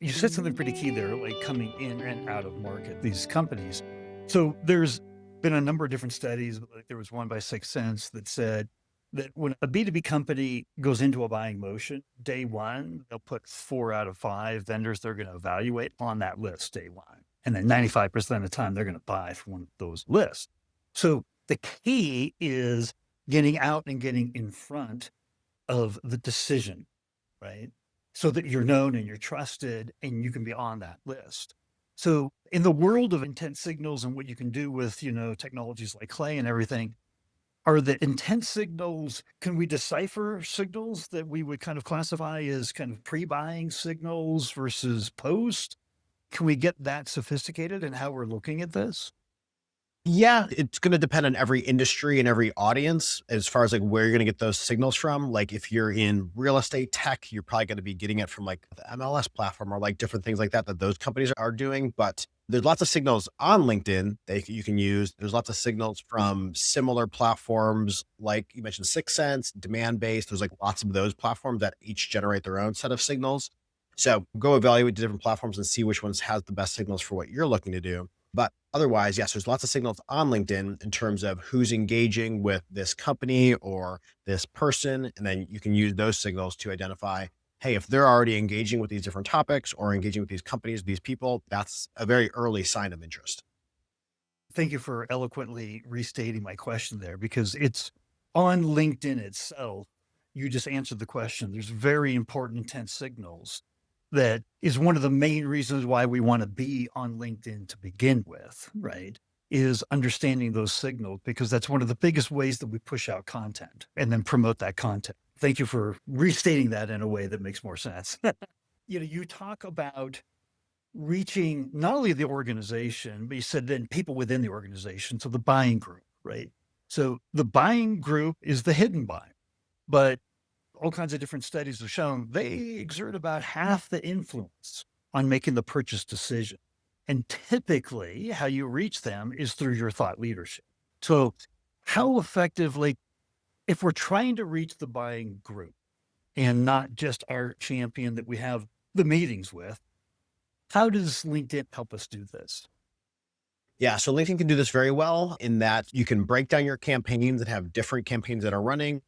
You said something pretty key there, like coming in and out of market, these companies. So there's been a number of different studies. Like there was one by Sixth Sense that said that when a B2B company goes into a buying motion, day one, they'll put 4 out of 5 vendors they're going to evaluate on that list day one. And then 95% of the time, they're going to buy from one of those lists. So the key is getting out and getting in front of the decision, right? So that you're known and you're trusted and you can be on that list. So in the world of intent signals and what you can do with, technologies like Clay and everything, are the intent signals, can we decipher signals that we would kind of classify as kind of pre-buying signals versus post? Can we get that sophisticated in how we're looking at this? Yeah, it's gonna depend on every industry and every audience as far as, like, where you're gonna get those signals from. Like, if you're in real estate tech, you're probably gonna be getting it from, like, the MLS platform or, like, different things like that that those companies are doing, but there's lots of signals on LinkedIn that you can use. There's lots of signals from similar platforms, like you mentioned Sixth Sense, Demandbase. There's, like, lots of those platforms that each generate their own set of signals. So, go evaluate the different platforms and see which ones has the best signals for what you're looking to do. But otherwise, yes, there's lots of signals on LinkedIn in terms of who's engaging with this company or this person. And then you can use those signals to identify, hey, if they're already engaging with these different topics or engaging with these companies, these people, that's a very early sign of interest. Thank you for eloquently restating my question there because it's on LinkedIn itself. You just answered the question. There's very important intent signals that is one of the main reasons why we want to be on LinkedIn to begin with, right? Is understanding those signals because that's one of the biggest ways that we push out content and then promote that content. Thank you for restating that in a way that makes more sense. You talk about reaching not only the organization, but you said then people within the organization. So the buying group, right? So the buying group is the hidden buyer, but all kinds of different studies have shown they exert about half the influence on making the purchase decision. And typically, how you reach them is through your thought leadership. So, how effectively, if we're trying to reach the buying group and not just our champion that we have the meetings with, how does LinkedIn help us do this? Yeah, so LinkedIn can do this very well in that you can break down your campaigns and have different campaigns that are running.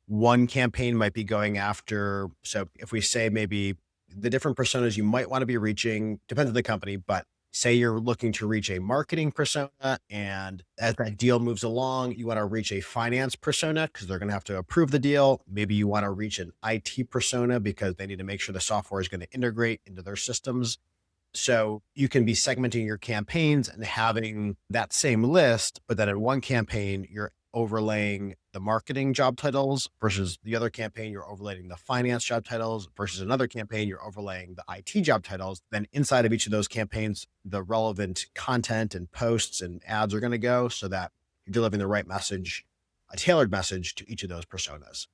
One campaign might be going after, so if we say maybe the different personas you might want to be reaching, depends on the company, but say you're looking to reach a marketing persona, and as that deal moves along, you want to reach a finance persona because they're going to have to approve the deal. Maybe you want to reach an IT persona because they need to make sure the software is going to integrate into their systems. So you can be segmenting your campaigns and having that same list, but then in one campaign, you're overlaying the marketing job titles versus the other campaign, you're overlaying the finance job titles versus another campaign, you're overlaying the IT job titles. Then inside of each of those campaigns, the relevant content and posts and ads are going to go so that you're delivering the right message, a tailored message to each of those personas.